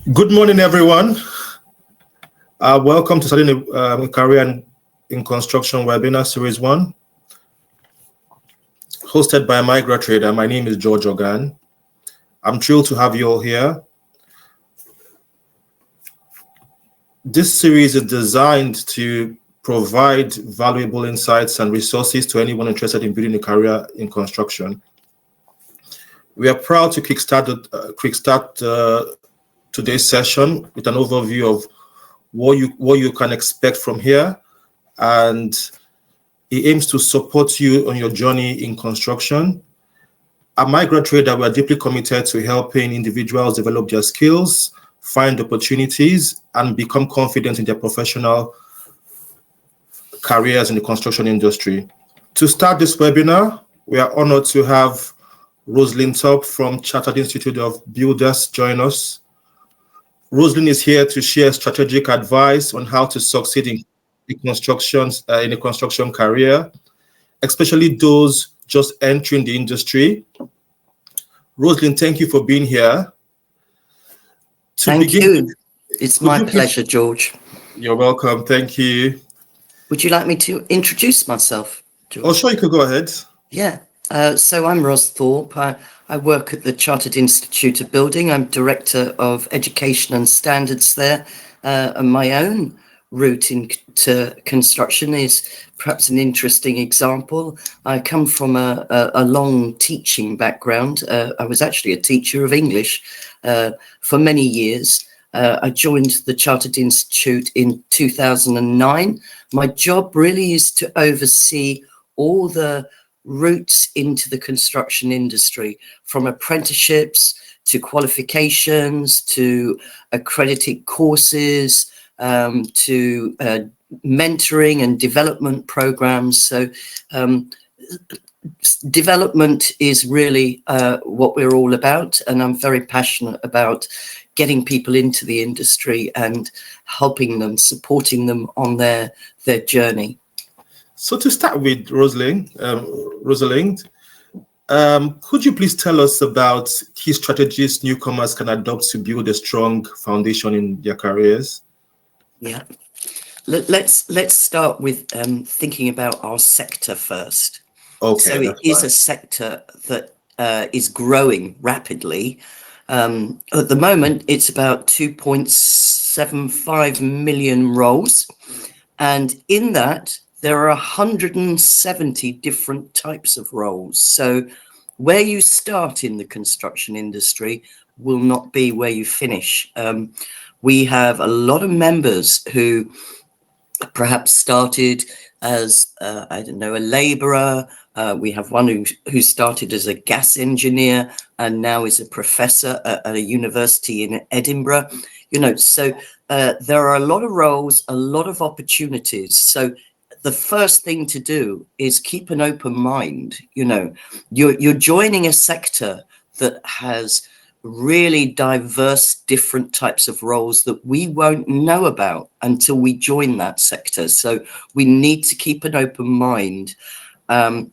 Good morning, everyone. Welcome to Starting a Career in Construction webinar Series 1, hosted by Migra Trader. My name is George Ogan. I'm thrilled to have you all here. This series is designed to provide valuable insights and resources to anyone interested in building a career in construction. We are proud to kickstart today's session with an overview of what you can expect from here, and it aims to support you on your journey in construction. At Migra Trader, we are deeply committed to helping individuals develop their skills, find opportunities, and become confident in their professional careers in the construction industry. To start this webinar, we are honored to have Rosalind Thorpe from Chartered Institute of Builders join us. Rosalind is here to share strategic advice on how to succeed in a construction career, especially those just entering the industry. Rosalind, thank you for being here. Thank you. It's my pleasure, George. You're welcome. Thank you. Would you like me to introduce myself, George? Oh, sure, you could go ahead. Yeah. So I'm Ros Thorpe. I work at the Chartered Institute of Building. I'm Director of Education and Standards there. And my own route into construction is perhaps an interesting example. I come from a long teaching background. I was actually a teacher of English for many years. I joined the Chartered Institute in 2009. My job really is to oversee all the routes into the construction industry, from apprenticeships to qualifications to accredited courses to mentoring and development programs. So development is really what we're all about, and I'm very passionate about getting people into the industry and helping them, supporting them on their journey. So to start with, Rosalind, could you please tell us about key strategies newcomers can adopt to build a strong foundation in their careers? Yeah, let's start with thinking about our sector first. Okay. So it is a sector that is growing rapidly. At the moment, it's about 2.75 million roles, and in that, there are 170 different types of roles. So where you start in the construction industry will not be where you finish. We have a lot of members who perhaps started as, a labourer. We have one who started as a gas engineer and now is a professor at a university in Edinburgh. So there are a lot of roles, a lot of opportunities. So the first thing to do is keep an open mind. You're joining a sector that has really diverse different types of roles that we won't know about until we join that sector. So we need to keep an open mind.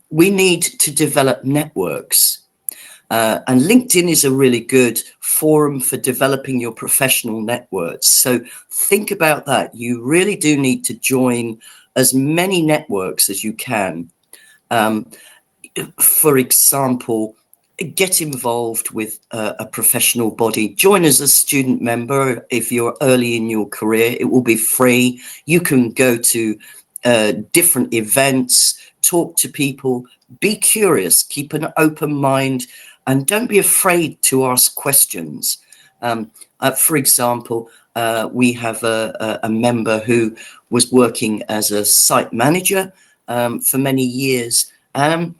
We need to develop networks. And LinkedIn is a really good forum for developing your professional networks. So think about that. You really do need to join as many networks as you can. For example, get involved with a professional body. Join as a student member. If you're early in your career, it will be free. You can go to different events, talk to people, be curious, keep an open mind, and don't be afraid to ask questions. For example, we have a member who was working as a site manager for many years.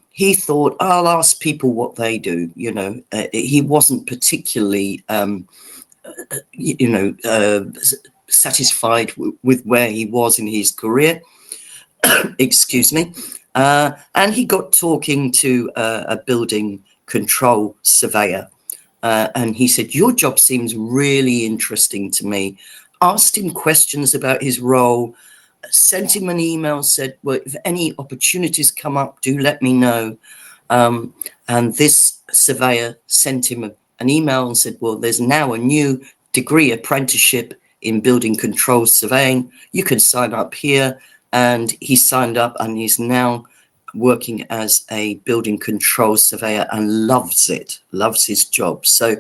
He thought, I'll ask people what they do. He wasn't particularly, satisfied with where he was in his career. Excuse me. And he got talking to a building control surveyor. And he said, your job seems really interesting to me. Asked him questions about his role, sent him an email, said, well, if any opportunities come up, do let me know. And this surveyor sent him an email and said, well, there's now a new degree apprenticeship in building control surveying. You can sign up here. And he signed up and he's now working as a building control surveyor and loves it, loves his job. So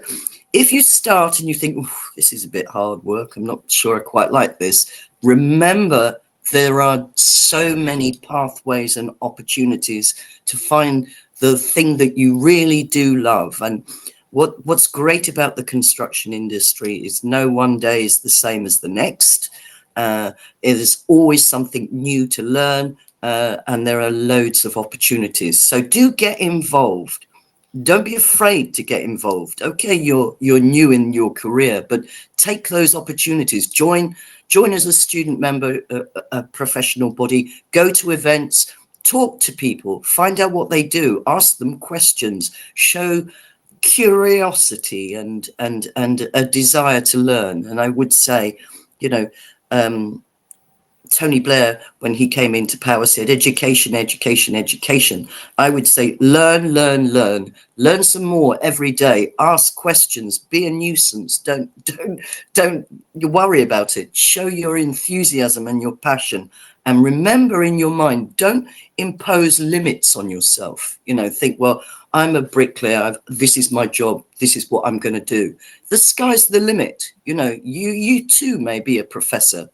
if you start and you think, this is a bit hard work, I'm not sure I quite like this, remember there are so many pathways and opportunities to find the thing that you really do love. And what's great about the construction industry is no one day is the same as the next. It is always something new to learn, and there are loads of opportunities. So do get involved. Don't be afraid to get involved. Okay, you're new in your career, but take those opportunities. Join as a student member, a professional body. Go to events, talk to people, find out what they do, ask them questions, show curiosity and a desire to learn. And I would say, Tony Blair, when he came into power, said education, education, education. I would say learn some more every day. Ask questions, be a nuisance. Don't worry about it. Show your enthusiasm and your passion. And remember in your mind, don't impose limits on yourself. Think, well, I'm a bricklayer. This is my job. This is what I'm going to do. The sky's the limit. You too may be a professor,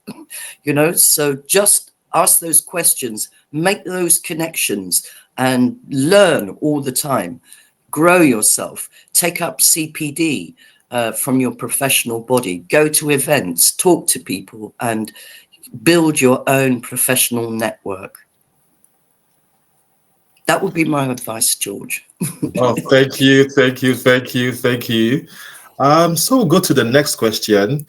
so just ask those questions, make those connections and learn all the time. Grow yourself, take up CPD from your professional body, go to events, talk to people and build your own professional network. That would be my advice, George. Oh, thank you. So we'll go to the next question.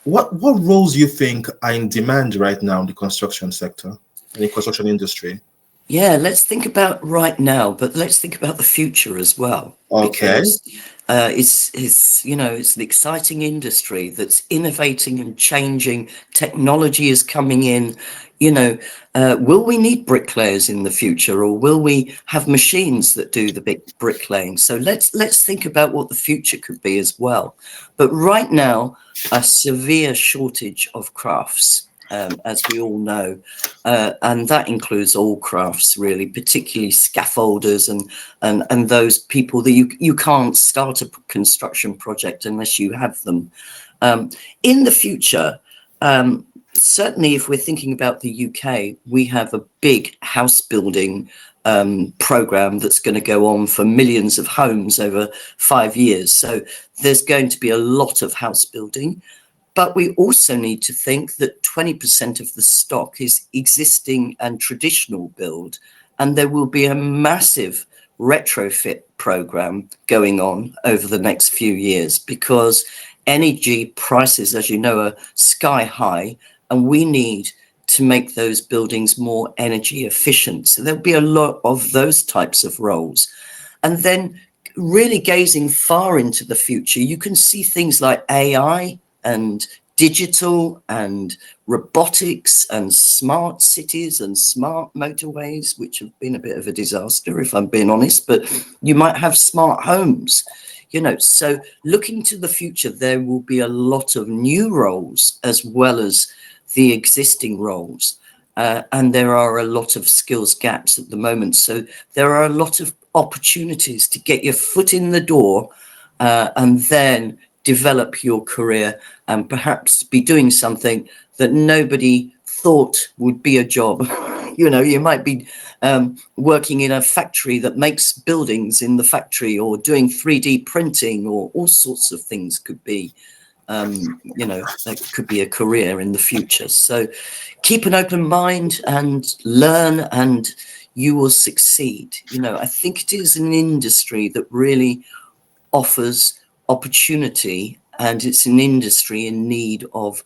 What roles do you think are in demand right now in the construction sector, in the construction industry? Yeah, let's think about right now, but let's think about the future as well. Okay. Because it's an exciting industry that's innovating and changing. Technology is coming in. Will we need bricklayers in the future, or will we have machines that do the big bricklaying? So let's think about what the future could be as well. But right now, a severe shortage of crafts. As we all know, and that includes all crafts, really, particularly scaffolders and those people that you can't start a construction project unless you have them. In the future, certainly if we're thinking about the UK, we have a big house building program that's going to go on for millions of homes over 5 years. So there's going to be a lot of house building. But we also need to think that 20% of the stock is existing and traditional build, and there will be a massive retrofit program going on over the next few years because energy prices, as you know, are sky high, and we need to make those buildings more energy efficient. So there'll be a lot of those types of roles. And then really gazing far into the future, you can see things like AI, and digital and robotics and smart cities and smart motorways, which have been a bit of a disaster, if I'm being honest, but you might have smart homes, so looking to the future, there will be a lot of new roles as well as the existing roles. And there are a lot of skills gaps at the moment. So there are a lot of opportunities to get your foot in the door and then develop your career and perhaps be doing something that nobody thought would be a job. You might be working in a factory that makes buildings in the factory, or doing 3D printing, or all sorts of things could be, that could be a career in the future. So keep an open mind and learn, and you will succeed. I think it is an industry that really offers opportunity, and it's an industry in need of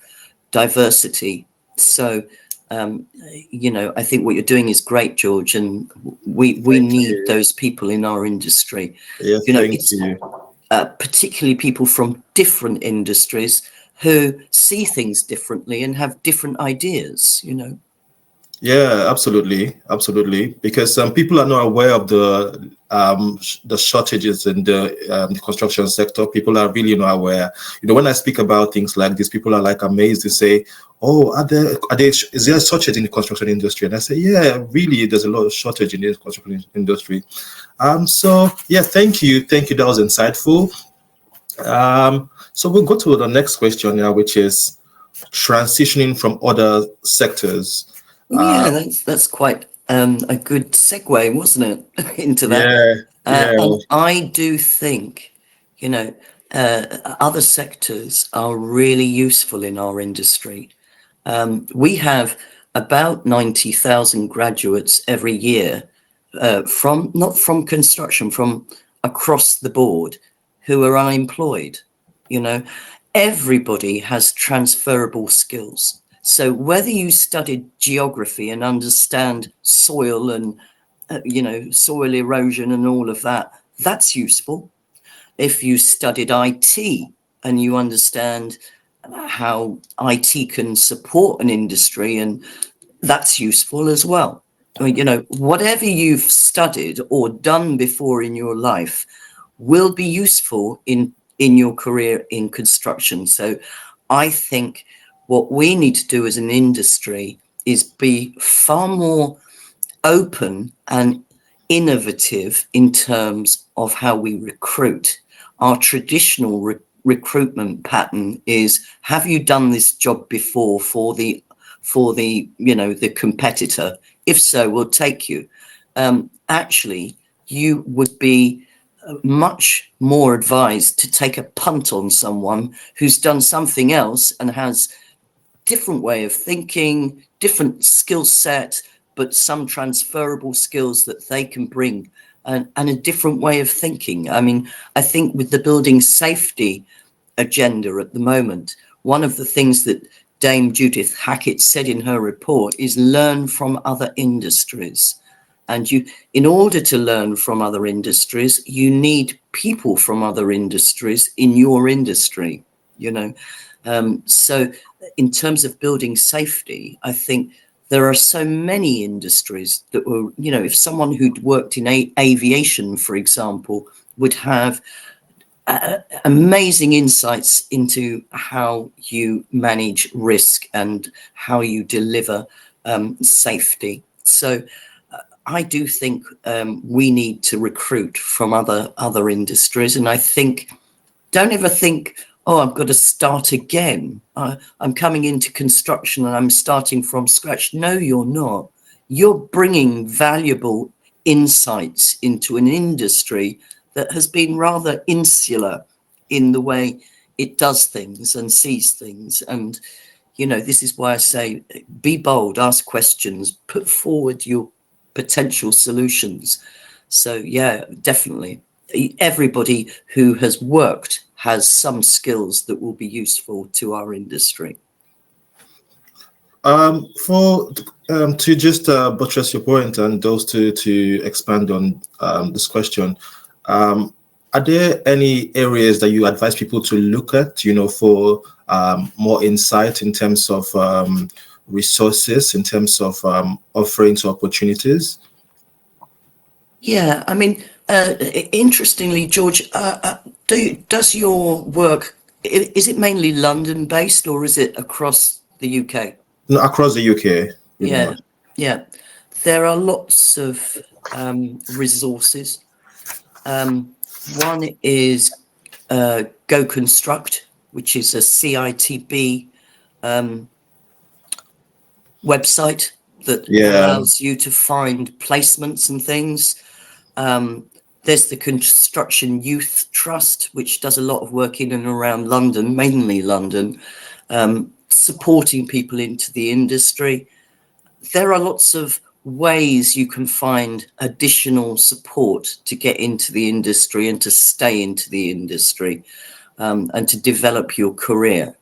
diversity. So I think what you're doing is great, George, and we need those people in our industry. Yes, thank you. Particularly people from different industries who see things differently and have different ideas. Yeah, absolutely, because people are not aware of the the shortages in the construction sector. People are really not aware. When I speak about things like this, people are like amazed. They say, "Oh, is there a shortage in the construction industry?" And I say, "Yeah, really, there's a lot of shortage in the construction industry." So yeah, thank you. That was insightful. So we'll go to the next question now, which is transitioning from other sectors. Yeah, that's quite a good segue, wasn't it, into that? Yeah. And I do think, other sectors are really useful in our industry. We have about 90,000 graduates every year not from construction, from across the board, who are unemployed. Everybody has transferable skills. So whether you studied geography and understand soil and, soil erosion and all of that, that's useful. If you studied IT and you understand how IT can support an industry, and that's useful as well. Whatever you've studied or done before in your life will be useful in your career in construction. So I think what we need to do as an industry is be far more open and innovative in terms of how we recruit. Our traditional recruitment pattern is, have you done this job before for the the competitor? If so, we'll take you. Actually, you would be much more advised to take a punt on someone who's done something else and has different way of thinking, different skill set, but some transferable skills that they can bring, and a different way of thinking. I mean, I think with the building safety agenda at the moment, one of the things that Dame Judith Hackett said in her report is learn from other industries. And in order to learn from other industries, you need people from other industries in your industry, So in terms of building safety, I think there are so many industries that were, if someone who'd worked in aviation, for example, would have amazing insights into how you manage risk and how you deliver safety. So I do think we need to recruit from other industries. And I think, don't ever think, oh, I've got to start again. I'm coming into construction and I'm starting from scratch. No, you're not. You're bringing valuable insights into an industry that has been rather insular in the way it does things and sees things. And, this is why I say, be bold, ask questions, put forward your potential solutions. So, yeah, definitely. Everybody who has worked has some skills that will be useful to our industry. To just buttress your point and those to expand on this question, are there any areas that you advise people to look at, for more insight in terms of resources, in terms of offerings or opportunities? Yeah, I mean, interestingly, George, does your work, is it mainly London-based or is it across the UK? No, across the UK. Yeah. There are lots of resources. One is Go Construct, which is a CITB website that allows you to find placements and things. There's the Construction Youth Trust, which does a lot of work in and around London, mainly London, supporting people into the industry. There are lots of ways you can find additional support to get into the industry and to stay into the industry, and to develop your career.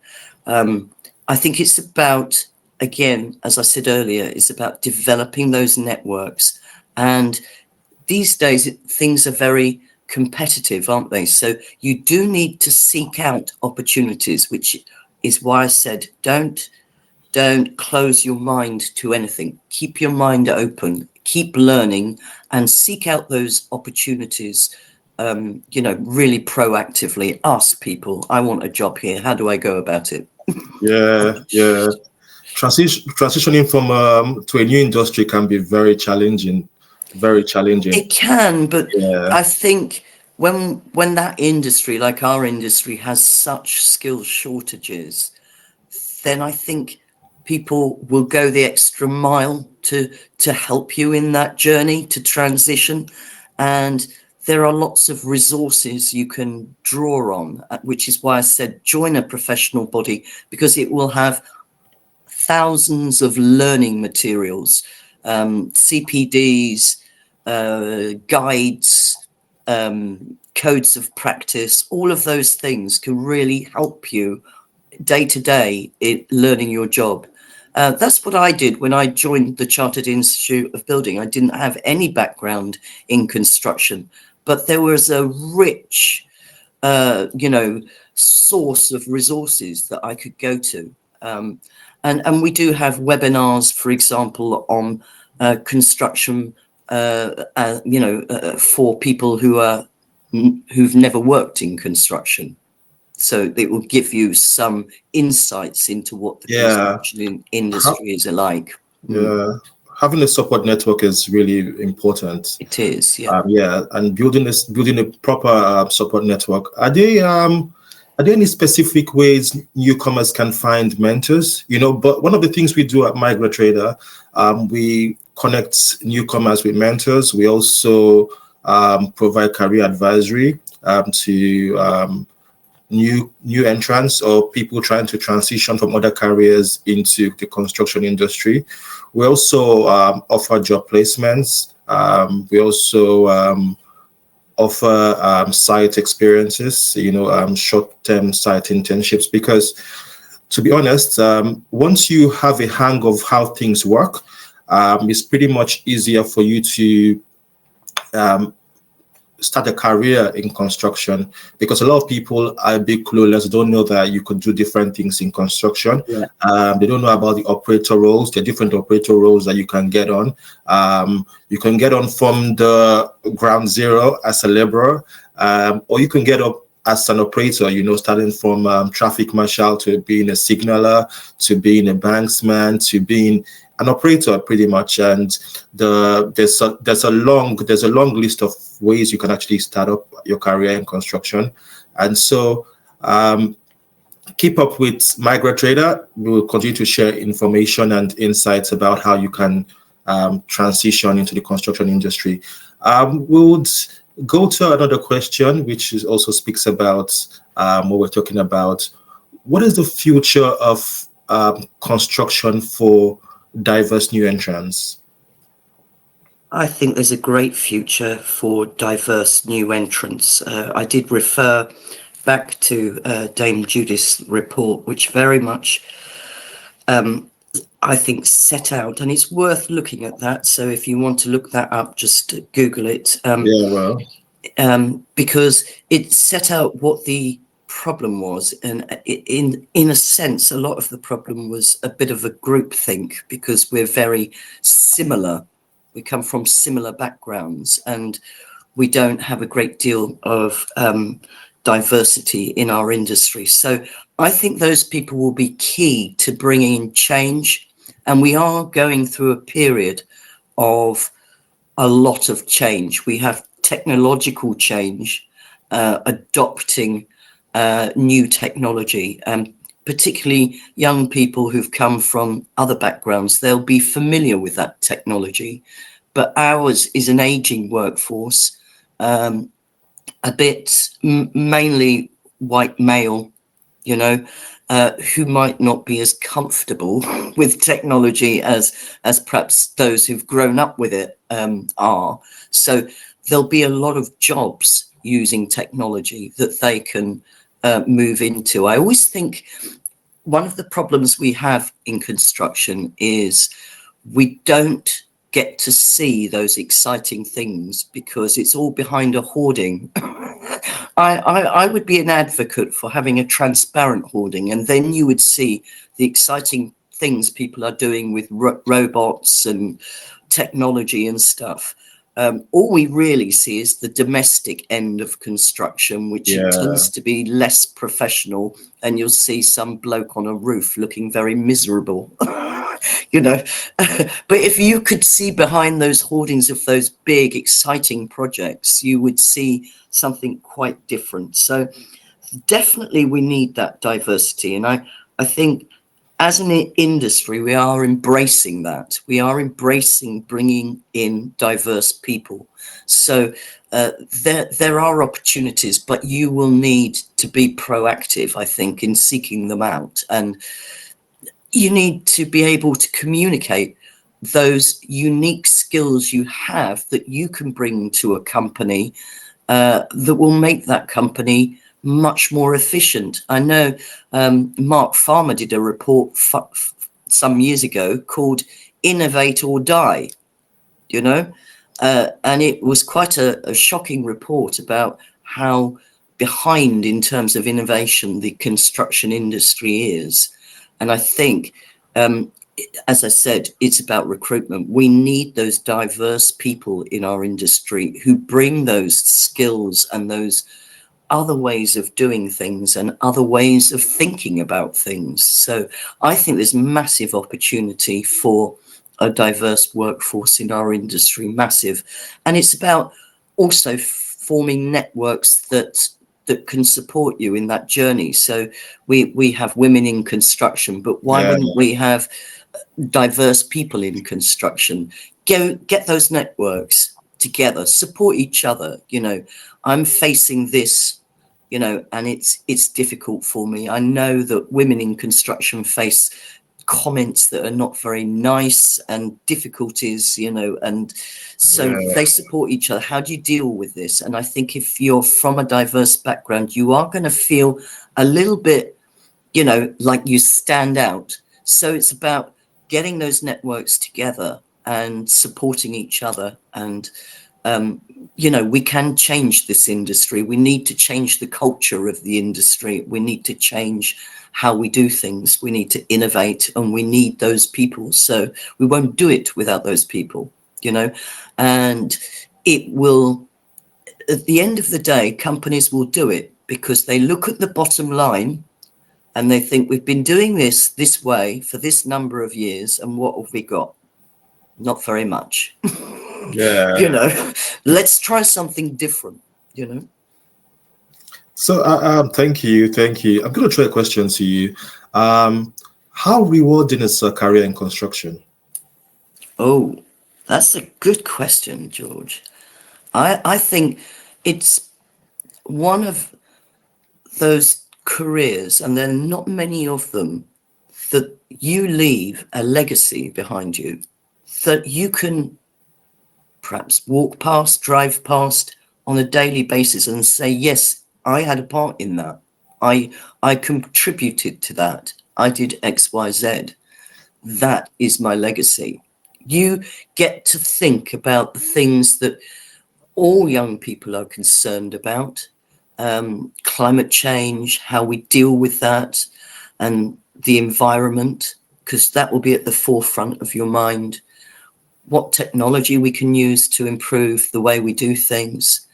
I think it's about, again, as I said earlier, it's about developing those networks. And these days, things are very competitive, aren't they? So you do need to seek out opportunities, which is why I said, don't close your mind to anything. Keep your mind open. keep learning and seek out those opportunities. Really proactively ask people, I want a job here. How do I go about it? Yeah. Transitioning from to a new industry can be very challenging. Very challenging. It can, but Yeah. I think when that industry, like our industry, has such skill shortages, then I think people will go the extra mile to help you in that journey to transition. And there are lots of resources you can draw on, which is why I said join a professional body, because it will have thousands of learning materials, CPDs, guides, codes of practice. All of those things can really help you day to day in learning your job. That's what I did when I joined the Chartered Institute of Building. I didn't have any background in construction, but there was a rich, source of resources that I could go to. And we do have webinars, for example, on construction, for people who've never worked in construction. So it will give you some insights into what the construction industry is like. Yeah, having a support network is really important. It is, yeah. And building a proper support network. Are there any specific ways newcomers can find mentors? But one of the things we do at MigraTrader, we connect newcomers with mentors. We also provide career advisory to new entrants or people trying to transition from other careers into the construction industry. We also offer job placements. We also offer site experiences, short-term site internships, because to be honest, once you have a hang of how things work, it's pretty much easier for you to start a career in construction, because a lot of people are a bit clueless, don't know that you could do different things in construction. They don't know about the operator roles, the different operator roles that you can get on. You can get on from the ground zero as a laborer, or you can get up as an operator, starting from traffic marshal to being a signaler, to being a banksman, to being an operator, pretty much. And there's a long list of ways you can actually start up your career in construction. And so keep up with MigraTrader. We will continue to share information and insights about how you can transition into the construction industry. We would go to another question, which also speaks about what we're talking about. What is the future of construction for diverse new entrants? I think there's a great future for diverse new entrants. I did refer back to Dame Judith's report, which very much, I think, set out, and it's worth looking at that. So if you want to look that up, just Google it. Because it set out what the problem was, and in a sense a lot of the problem was a bit of a groupthink, because we're very similar, we come from similar backgrounds, and we don't have a great deal of diversity in our industry. So I think those people will be key to bringing in change, and we are going through a period of a lot of change. We have technological change, adopting new technology, and particularly young people who've come from other backgrounds, they'll be familiar with that technology. But ours is an aging workforce, a bit mainly white male, who might not be as comfortable with technology as perhaps those who've grown up with it are. So there'll be a lot of jobs using technology that they can move into. I always think one of the problems we have in construction is we don't get to see those exciting things because it's all behind a hoarding. I would be an advocate for having a transparent hoarding, and then you would see the exciting things people are doing with robots and technology and stuff. All we really see is the domestic end of construction, which Yeah. tends to be less professional, and you'll see some bloke on a roof looking very miserable, you know. But if you could see behind those hoardings of those big, exciting projects, you would see something quite different. So definitely we need that diversity. And I think as an industry, we are embracing that. We are embracing bringing in diverse people. So there are opportunities, but you will need to be proactive, I think, in seeking them out. And you need to be able to communicate those unique skills you have that you can bring to a company that will make that company much more efficient. I know Mark Farmer did a report some years ago called Innovate or Die, you know, and it was quite a shocking report about how behind in terms of innovation the construction industry is. And I think, as I said, it's about recruitment. We need those diverse people in our industry who bring those skills and those other ways of doing things and other ways of thinking about things. So I think there's massive opportunity for a diverse workforce in our industry, massive. And it's about also forming networks that can support you in that journey. So we have women in construction, but why wouldn't we have diverse people in construction? Get those networks together, support each other. You know, I'm facing this, you know, and it's difficult for me. I know that women in construction face comments that are not very nice and difficulties, you know, and so they support each other. How do you deal with this? And I think if you're from a diverse background, you are going to feel a little bit, you know, like you stand out. So it's about getting those networks together and supporting each other. And, you know, we can change this industry. We need to change the culture of the industry. We need to change how we do things. We need to innovate, and we need those people. So we won't do it without those people, you know, and it will, at the end of the day, companies will do it because they look at the bottom line and they think, we've been doing this way for this number of years, and what have we got? Not very much. Yeah. You know, let's try something different, you know. So thank you. I'm going to throw a question to you. How rewarding is a career in construction? Oh, that's a good question, George. I think it's one of those careers, and there are not many of them, that you leave a legacy behind you that you can perhaps walk past, drive past on a daily basis and say, yes, I had a part in that. I contributed to that. I did X, Y, Z. That is my legacy. You get to think about the things that all young people are concerned about, climate change, how we deal with that, and the environment, because that will be at the forefront of your mind. What technology we can use to improve the way we do things.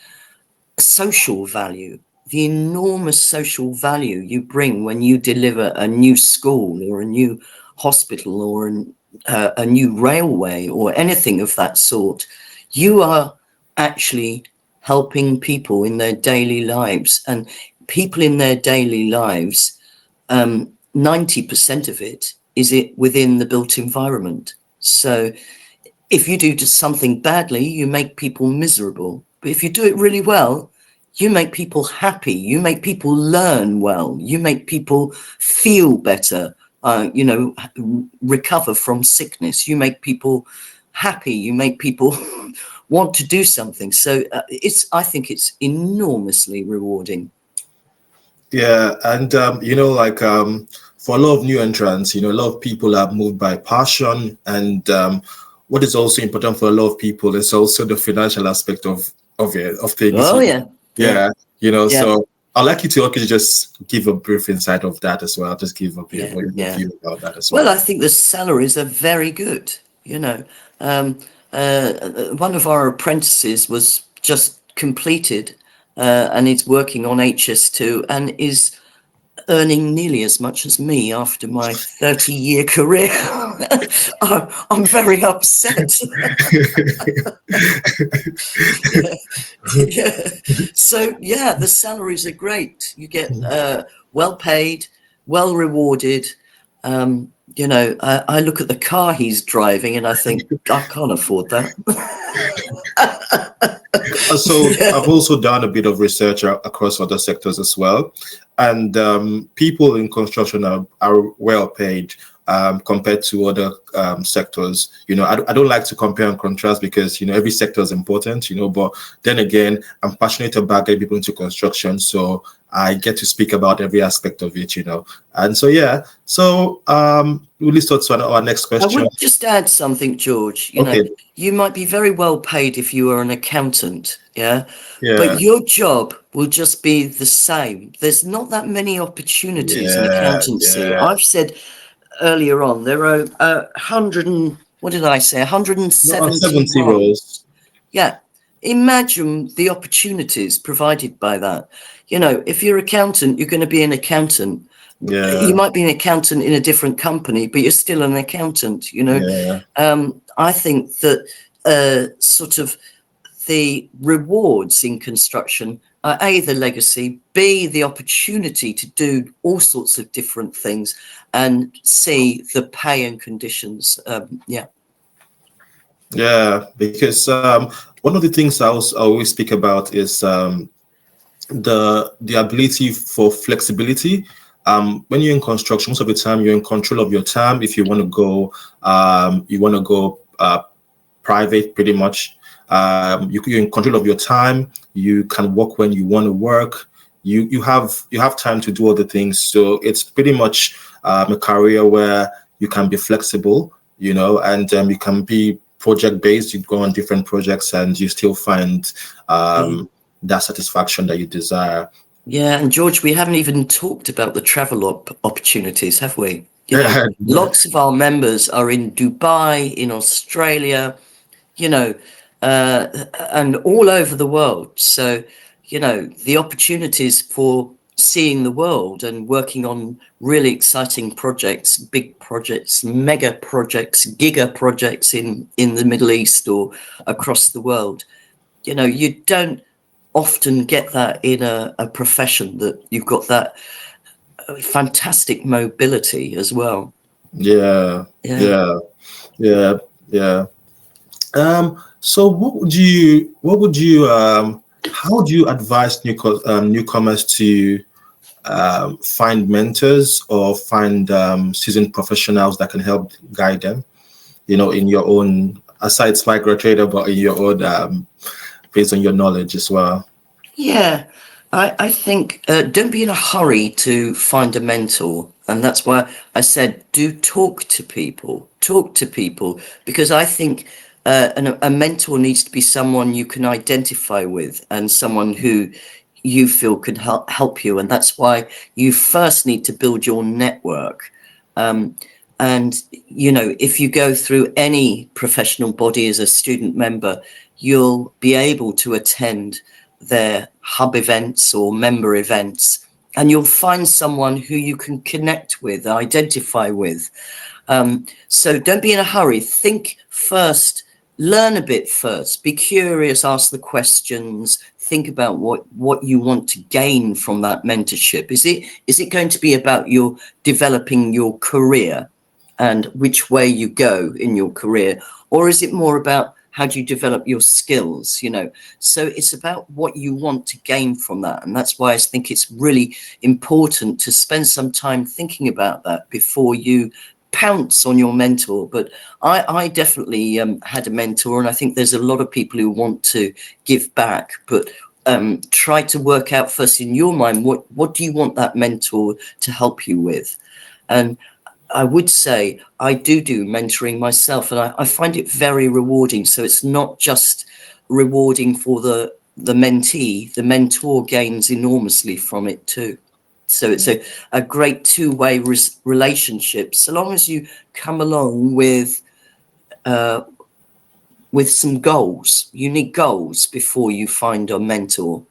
Social value, the enormous social value you bring when you deliver a new school or a new hospital or a new railway or anything of that sort. You are actually helping people in their daily lives, and people in their daily lives, 90% of it is within the built environment. So if you do just something badly, you make people miserable. But if you do it really well, you make people happy. You make people learn well. You make people feel better, you know, recover from sickness. You make people happy. You make people want to do something. So I think it's enormously rewarding. Yeah, and you know, like for a lot of new entrants, you know, a lot of people are moved by passion, and what is also important for a lot of people is also the financial aspect of things. Oh yeah. You know, Yeah. so I'd like you to just give a brief insight of that as well. Just give a bit of what you feel about that as well. Well, I think the salaries are very good. You know, one of our apprentices was just completed and is working on HS2 and is earning nearly as much as me after my 30-year career. I'm very upset. Yeah. Yeah. So yeah, the salaries are great. You get well paid, well rewarded. I look at the car he's driving and I think I can't afford that. So Yeah. I've also done a bit of research across other sectors as well, and people in construction are well paid compared to other sectors. I don't like to compare and contrast because every sector is important. But then again, I'm passionate about getting people into construction, so I get to speak about every aspect of it. And so yeah, so we'll list out to our next I question. would just add something, George. Okay. You might be very well paid if you are an accountant, yeah? Yeah. But your job will just be the same. There's not that many opportunities in Yeah. accountancy. Yeah. I've said earlier on, there are 100 and, what did I say, 170 70 roles. roles. Yeah. Imagine the opportunities provided by that. If you're an accountant, you're going to be an accountant. Yeah. You might be an accountant in a different company, but you're still an accountant. Yeah. I think that sort of the rewards in construction are A, the legacy, B, the opportunity to do all sorts of different things, and C, the pay and conditions. Yeah. Yeah, because one of the things I always speak about is the ability for flexibility. When you're in construction, most of the time you're in control of your time. If you want to go, private, pretty much. You're in control of your time. You can work when you want to work. You have time to do other things. So it's pretty much a career where you can be flexible, and you can be project based. You go on different projects and you still find that satisfaction that you desire. Yeah, and George, we haven't even talked about the travel opportunities, have we? Lots of our members are in Dubai, in Australia, and all over the world. So, the opportunities for seeing the world and working on really exciting projects, big projects, mega projects, giga projects in the Middle East or across the world. You don't often get that in a profession that you've got that fantastic mobility as well. Yeah. So how would you advise newcomers to find mentors or find seasoned professionals that can help guide them, in your own, aside Spike Trader, but in your own, based on your knowledge as well? Yeah, I think don't be in a hurry to find a mentor. And that's why I said, do talk to people, because I think a mentor needs to be someone you can identify with and someone who you feel can help you. And that's why you first need to build your network. And, if you go through any professional body as a student member, you'll be able to attend their hub events or member events, and you'll find someone who you can connect with, identify with. So don't be in a hurry. Think first, learn a bit first, be curious, ask the questions, think about what you want to gain from that mentorship. Is it going to be about your developing your career and which way you go in your career? Or is it more about how do you develop your skills? So it's about what you want to gain from that. And that's why I think it's really important to spend some time thinking about that before you pounce on your mentor. But I definitely had a mentor, and I think there's a lot of people who want to give back, but try to work out first in your mind, what do you want that mentor to help you with? And I would say I do mentoring myself, and I find it very rewarding. So it's not just rewarding for the mentee, the mentor gains enormously from it too. So it's a great two-way relationship, so long as you come along with with some goals. You need goals before you find a mentor.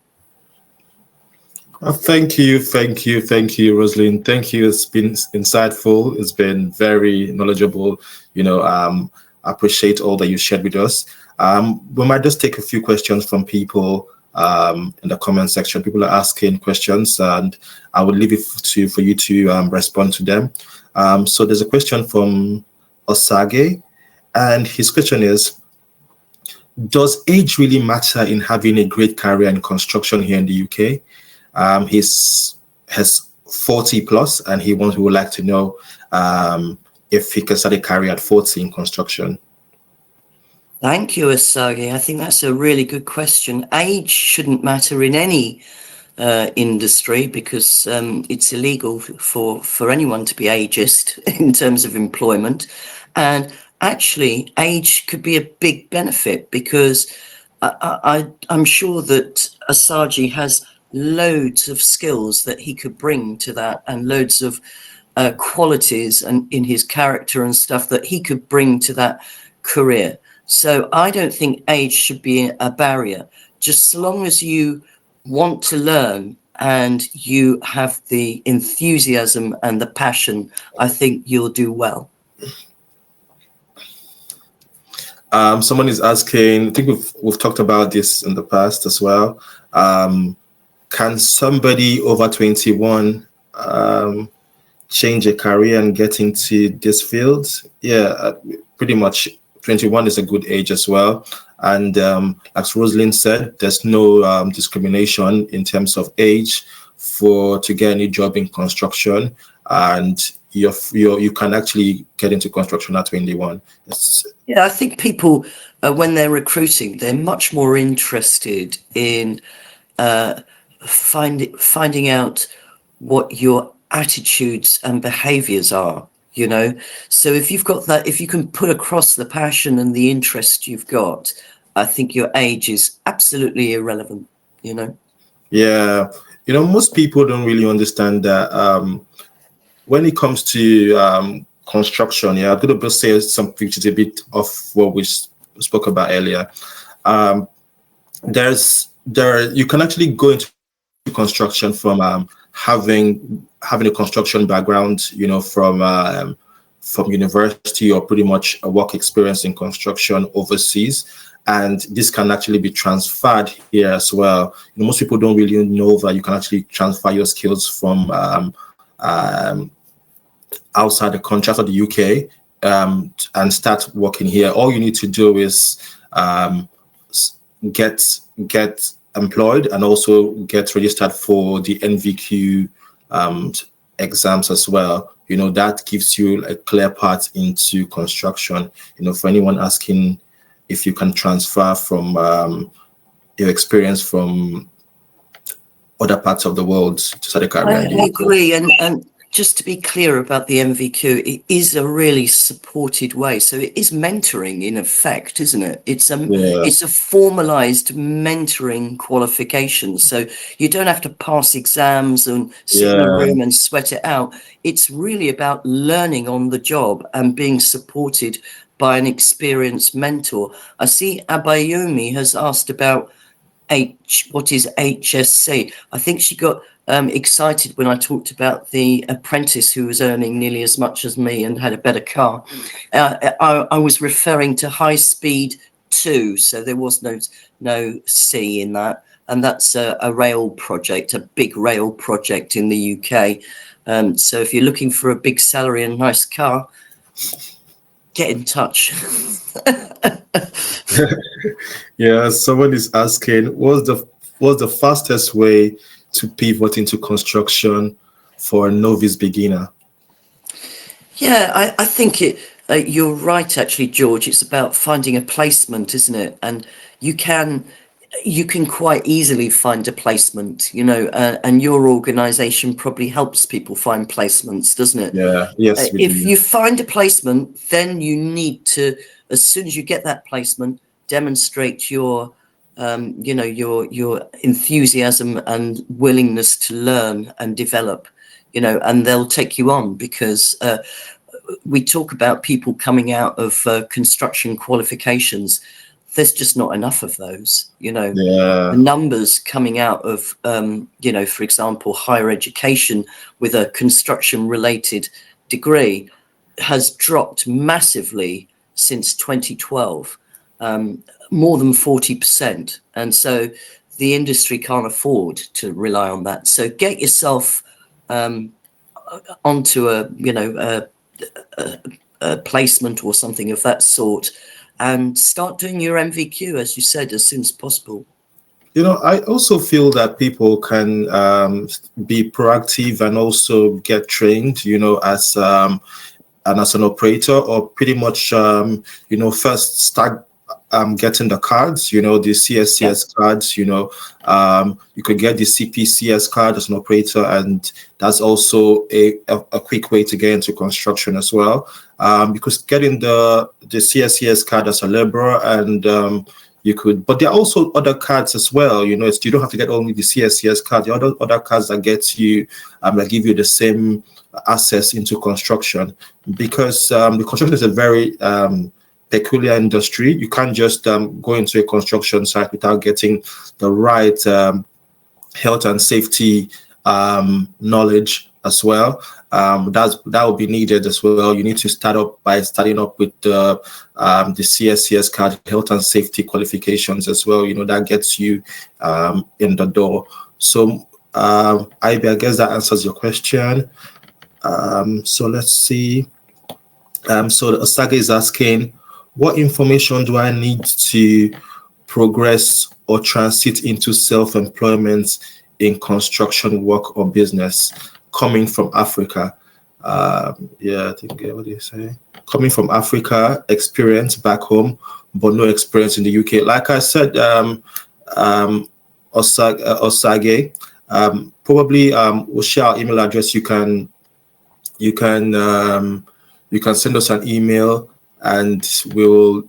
Thank you, Rosalind. Thank you. It's been insightful. It's been very knowledgeable. I appreciate all that you shared with us. We might just take a few questions from people in the comment section. People are asking questions, and I will leave it for you to respond to them. So there's a question from Osage, and his question is, does age really matter in having a great career in construction here in the UK? Has 40 plus, and he would like to know if he can start a career at 40 in construction. Thank you, Asagi. I think that's a really good question. Age shouldn't matter in any industry, because it's illegal for anyone to be ageist in terms of employment. And actually, age could be a big benefit, because I'm sure that Asagi has loads of skills that he could bring to that, and loads of qualities and in his character and stuff that he could bring to that career. So I don't think age should be a barrier. Just so long as you want to learn and you have the enthusiasm and the passion, I think you'll do well. Someone is asking, I think we've talked about this in the past as well. Can somebody over 21 change a career and get into this field? Yeah, pretty much 21 is a good age as well. And as Rosalind said, there's no discrimination in terms of age to get any job in construction. And you can actually get into construction at 21. Yeah, I think people, when they're recruiting, they're much more interested in finding out what your attitudes and behaviors are, so if you've got that, if you can put across the passion and the interest you've got, I think your age is absolutely irrelevant. Yeah, most people don't really understand that when it comes to construction. I'm going to say something which is a bit of what we spoke about earlier. You can actually go into construction from having a construction background, from university, or pretty much a work experience in construction overseas, and this can actually be transferred here as well. Most people don't really know that you can actually transfer your skills from outside the country, outside the UK, and start working here. All you need to do is get employed and also get registered for the NVQ exams as well. That gives you a clear path into construction. For anyone asking if you can transfer from your experience from other parts of the world to start a career. I agree, and just to be clear about the NVQ, it is a really supported way. So it is mentoring in effect, isn't it? It's a formalized mentoring qualification. So you don't have to pass exams and sit in a room and sweat it out. It's really about learning on the job and being supported by an experienced mentor. I see Abayomi has asked about what is HSC. I think she got excited when I talked about the apprentice who was earning nearly as much as me and had a better car. I was referring to High Speed 2, so there was no C in that, and that's a rail project, a big rail project in the UK. So if you're looking for a big salary and nice car, get in touch. Yeah, someone is asking, what's the fastest way to pivot into construction for a novice beginner? Yeah, I think you're right, actually, George. It's about finding a placement, isn't it? And you can quite easily find a placement, and your organization probably helps people find placements, doesn't it? Yeah, yes. If you find a placement, then you need to, as soon as you get that placement, demonstrate your enthusiasm and willingness to learn and develop, and they'll take you on, because we talk about people coming out of construction qualifications. there's just not enough of those. The Yeah. numbers coming out of, for example, higher education with a construction related degree has dropped massively since 2012, more than 40%. And so the industry can't afford to rely on that. So get yourself onto a placement or something of that sort, and start doing your MVQ, as you said, as soon as possible. I also feel that people can be proactive and also get trained, as and as an operator, or pretty much, first start getting the cards, the CSCS cards, you could get the CPCS card as an operator, and that's also a quick way to get into construction as well. Because getting the CSCS card as a laborer, and you could, but there are also other cards as well. You don't have to get only the CSCS card. The other cards that get you, that give you the same access into construction, because the construction is a very peculiar industry. You can't just go into a construction site without getting the right health and safety knowledge as well. That will be needed as well. You need to start up by starting up with the CSCS card, health and safety qualifications as well. That gets you in the door. So I guess that answers your question. So let's see. So Osage is asking, what information do I need to progress or transit into self-employment in construction work or business coming from Africa? I think, what do you say? Coming from Africa, experience back home, but no experience in the UK. Like I said, Osage, probably we'll share our email address. You can send us an email, and we'll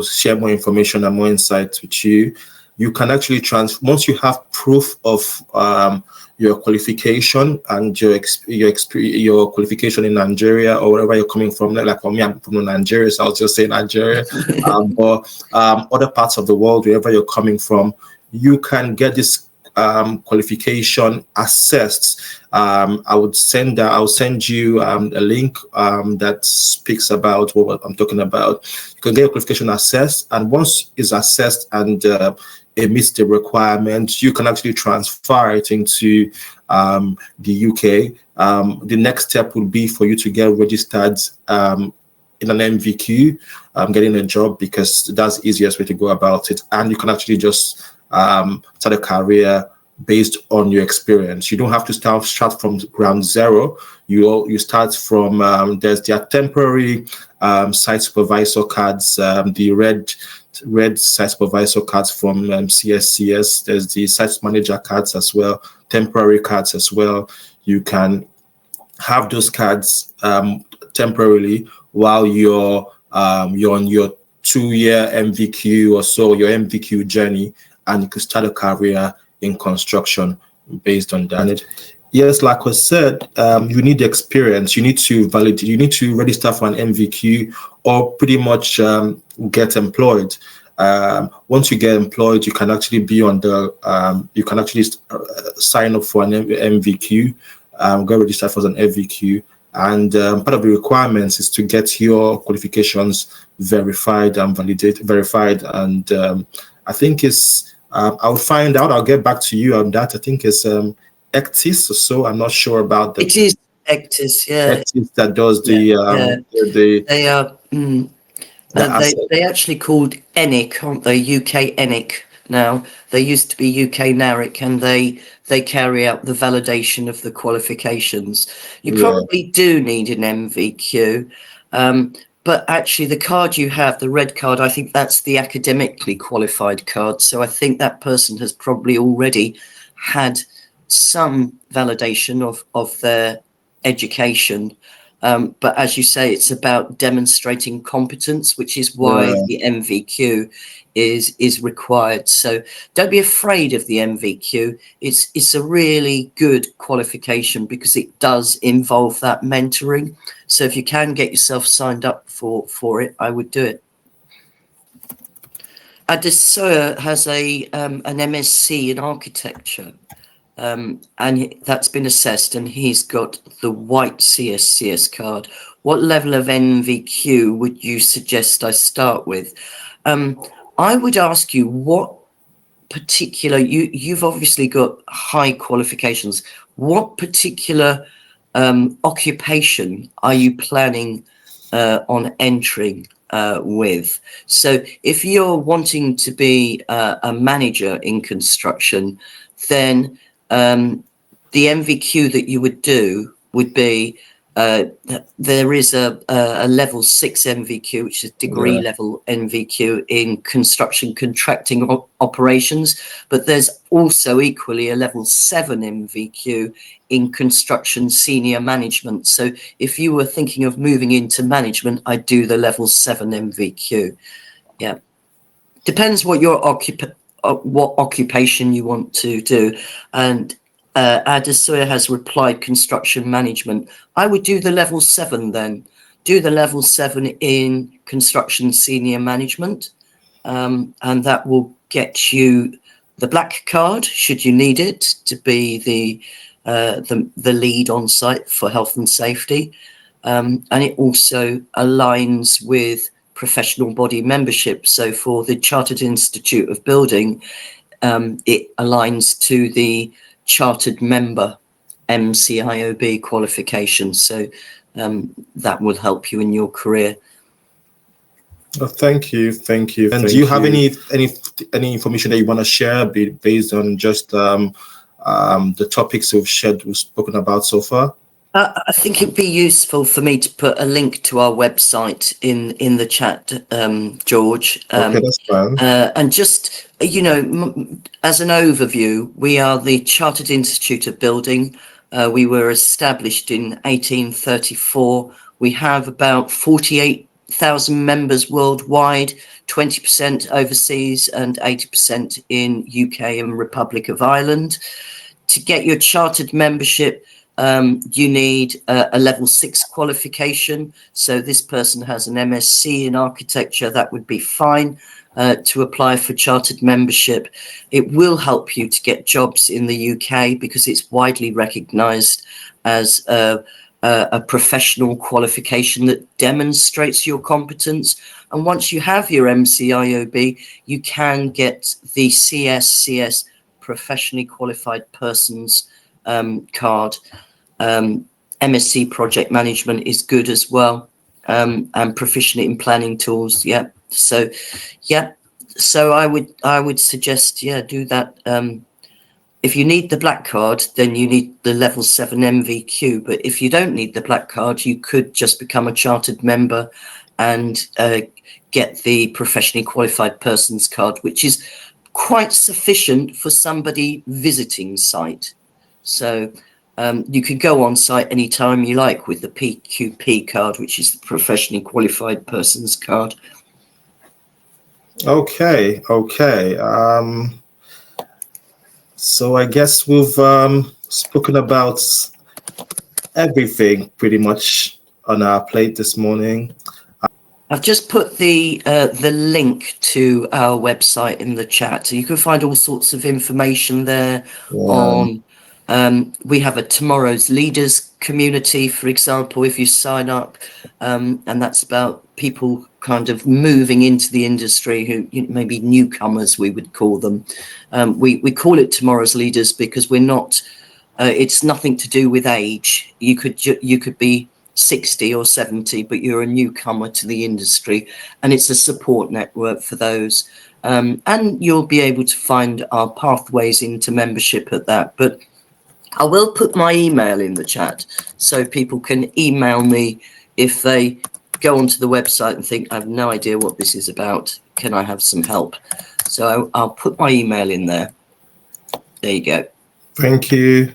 share more information and more insights with you. You can actually once you have proof of your qualification and your qualification in Nigeria or wherever you're coming from. Like for me, I'm from Nigeria, so I'll just say Nigeria. But other parts of the world, wherever you're coming from, you can get this qualification assessed. I'll send you a link that speaks about what I'm talking about. You can get your qualification assessed, and once it's assessed and it meets the requirements, you can actually transfer it into the UK. The next step would be for you to get registered in an MVQ, getting a job, because that's the easiest way to go about it. And you can actually just start a career based on your experience. You don't have to start from ground zero. You start from there's temporary site supervisor cards, the red site supervisor cards from CSCS. There's the site manager cards as well, temporary cards as well. You can have those cards temporarily while you're on your 2-year MVQ or so, your MVQ journey, and you can start a career in construction based on that. Yes, like I said, you need experience. You need to validate. You need to register for an MVQ or pretty much get employed. Once you get employed, you can actually be on the. You can actually sign up for an MVQ. Go register for an MVQ, and part of the requirements is to get your qualifications verified and verified. And I think it's. I'll find out. I'll get back to you on that. I think it's Ectis or so. I'm not sure about that. It is Ectis, yeah. Ectis that does They are. They actually called ENIC, aren't they? UK ENIC now. They used to be UK NARIC, and they carry out the validation of the qualifications. You probably do need an MVQ. But actually, the card you have, the red card, I think that's the academically qualified card. So I think that person has probably already had some validation of their education. But as you say, it's about demonstrating competence, which is why the MVQ is required. So don't be afraid of the MVQ. It's a really good qualification because it does involve that mentoring. So if you can get yourself signed up for it, I would do it. Adesoya has an MSc in architecture, and that's been assessed, and he's got the white CSCS card. What level of NVQ would you suggest I start with? I would ask you what particular, you've obviously got high qualifications. What particular occupation are you planning on entering with? So if you're wanting to be a manager in construction, then the MVQ that you would do would be there is a level 6 MVQ, which is degree level NVQ in construction contracting operations, but there's also equally a level 7 MVQ in construction senior management. So if you were thinking of moving into management, I'd do the level 7 MVQ. Yeah, depends what your occupation you want to do. And Adesoya has replied construction management. I would do the level 7 then. Do the level 7 in construction senior management, and that will get you the black card should you need it to be the lead on site for health and safety, and it also aligns with professional body membership. So for the Chartered Institute of Building, it aligns to the chartered member MCIOB qualification, so that will help you in your career. Oh, thank you. And do you have any information that you want to share based on just the topics we've spoken about so far? I think it'd be useful for me to put a link to our website in the chat, George. Okay, that's fine. And just, as an overview, we are the Chartered Institute of Building. We were established in 1834. We have about 48,000 members worldwide, 20% overseas and 80% in UK and Republic of Ireland. To get your chartered membership, you need a level 6 qualification. So this person has an MSc in architecture, that would be fine to apply for chartered membership. It will help you to get jobs in the UK because it's widely recognised as a professional qualification that demonstrates your competence. And once you have your MCIOB, you can get the CSCS, Professionally Qualified Persons card. MSc Project Management is good as well, and proficient in planning tools. Yeah. So I would suggest, do that. If you need the black card, then you need the level 7 MVQ. But if you don't need the black card, you could just become a chartered member and get the Professionally Qualified Persons card, which is quite sufficient for somebody visiting site. So you can go on site anytime you like with the PQP card, which is the Professionally Qualified Persons card. Okay. So I guess we've spoken about everything pretty much on our plate this morning. I've just put the link to our website in the chat, so you can find all sorts of information there on. We have a Tomorrow's Leaders community, for example, if you sign up, and that's about people kind of moving into the industry who maybe newcomers, we would call them. We call it Tomorrow's Leaders because we're not. It's nothing to do with age. You could be 60 or 70, but you're a newcomer to the industry, and it's a support network for those. And you'll be able to find our pathways into membership at that. But I will put my email in the chat so people can email me if they go onto the website and think, I have no idea what this is about. Can I have some help? So I'll put my email in there. There you go. Thank you.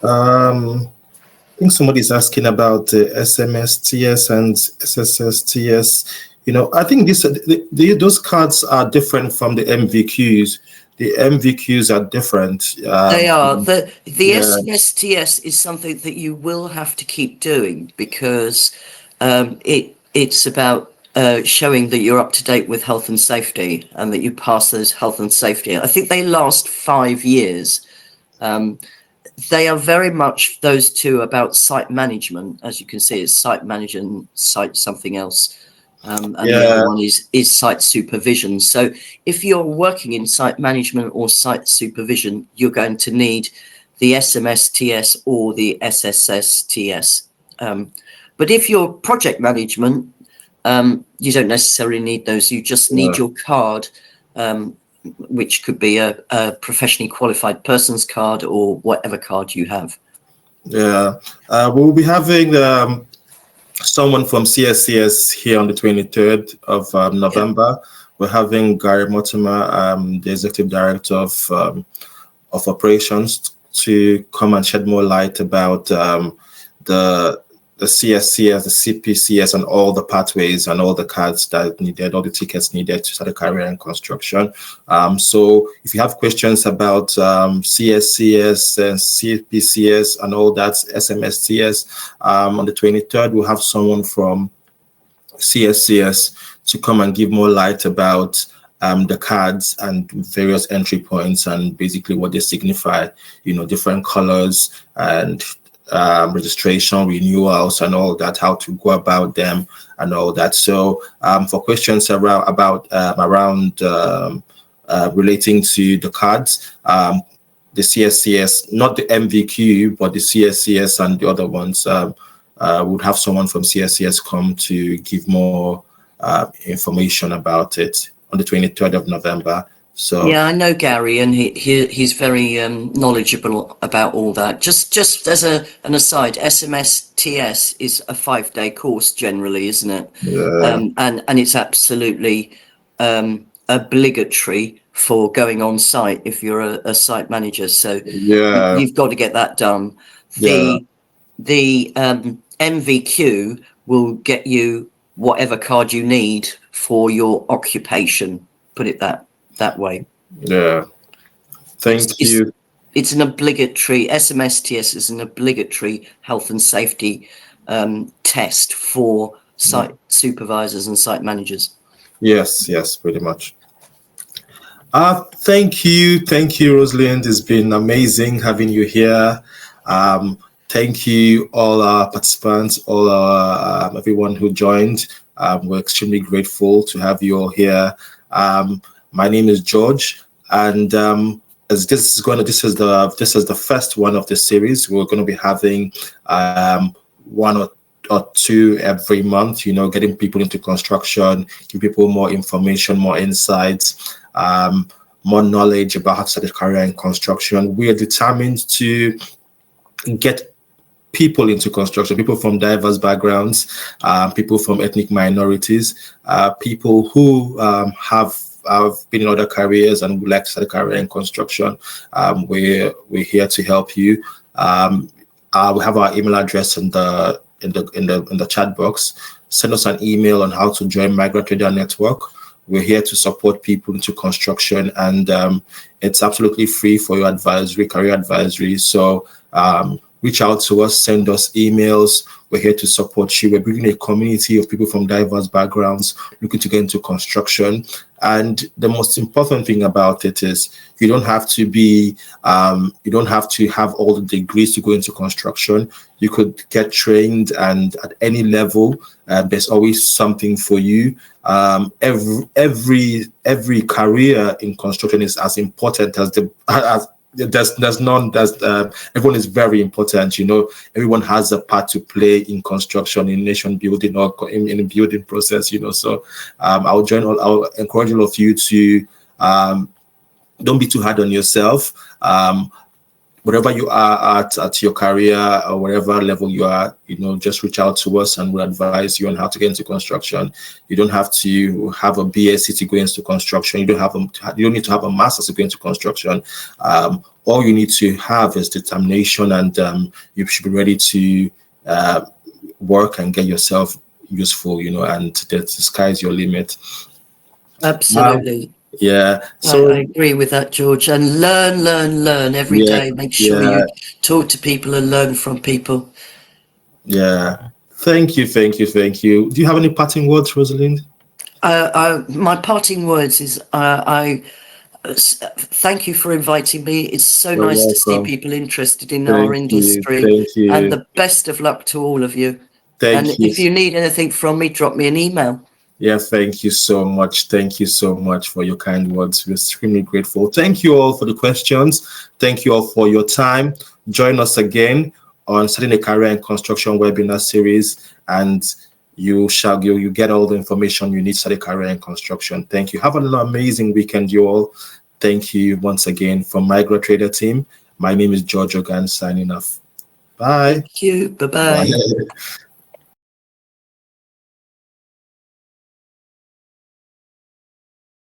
I think somebody's asking about the SMSTS and SSSTS. I think those cards are different from the MVQs. The MVQs are different. They are. The SMSTS is something that you will have to keep doing because it's about showing that you're up to date with health and safety and that you pass those health and safety. I think they last 5 years. They are very much, those two, about site management. As you can see, it's site manager and site something else. And the other one is site supervision. So if you're working in site management or site supervision, you're going to need the SMSTS or the SSSTS. But if you're project management, you don't necessarily need those. You just need your card, which could be a professionally qualified person's card or whatever card you have. Yeah, we'll be having someone from CSCS here on the 23rd of November. Yeah. We're having Gary Mortimer, the Executive Director of Operations, to come and shed more light about the CSCS, the CPCS, and all the pathways and all the cards that needed, all the tickets needed to start a career in construction. So if you have questions about CSCS and CPCS and all that, SMSTS, on the 23rd, we'll have someone from CSCS to come and give more light about the cards and various entry points and basically what they signify, different colors and registration, renewals, and all that, how to go about them and all that. So for questions about relating to the cards, the CSCS, not the MVQ, but the CSCS and the other ones, would have someone from CSCS come to give more information about it on the 23rd of November. So yeah, I know Gary, and he's very knowledgeable about all that. Just as an aside, SMSTS is a 5-day course generally, isn't it? Yeah. And it's absolutely obligatory for going on site if you're a site manager. So yeah, you've got to get that done. The MVQ will get you whatever card you need for your occupation. Put it that way. Yeah. Thank you. It's an obligatory, SMSTS is an obligatory health and safety test for site supervisors and site managers. Yes, pretty much. Thank you, Rosalind. It's been amazing having you here. Thank you, all our participants, all our everyone who joined. We're extremely grateful to have you all here. My name is George, and as this is the first one of the series. We're going to be having one or two every month. Getting people into construction, give people more information, more insights, more knowledge about how to start a career in construction. We are determined to get people into construction, people from diverse backgrounds, people from ethnic minorities, people who have been in other careers and would like to start a career in construction. We're here to help you. We have our email address in the chat box. Send us an email on how to join Migrant Trader Network. We're here to support people into construction, and it's absolutely free for your career advisory. So reach out to us, send us emails. We're here to support you. We're building a community of people from diverse backgrounds looking to get into construction. And the most important thing about it is you don't have to have all the degrees to go into construction. You could get trained, and at any level, there's always something for you. Every career in construction is as important as everyone is very important. Everyone has a part to play in construction, in nation building, or in the building process. So I'll encourage all of you to don't be too hard on yourself. Wherever you are at your career or whatever level you are, just reach out to us and we'll advise you on how to get into construction. You don't have to have a BSc to go into construction. You don't need to have a master's to go into construction. All you need to have is determination, and you should be ready to work and get yourself useful, and the sky's your limit. Absolutely. Yeah, so I agree with that, George. And learn every day. Make sure you talk to people and learn from people. Yeah, Thank you, thank you, thank you. Do you have any parting words, Rosalind? My parting words is thank you for inviting me. It's so You're nice to see welcome. people interested in our Thank you, industry, thank and you, the best of luck to all of you. And thank you. if you need anything from me, drop me an email. Yeah, thank you so much. Thank you so much for your kind words. We're extremely grateful. Thank you all for the questions. Thank you all for your time. Join us again on Starting a Career in Construction webinar series, and you get all the information you need to start a career in construction. Thank you. Have an amazing weekend, you all. Thank you once again from Migrant Trader team. My name is George Ogan signing off. Bye. Thank you. Bye-bye. Bye.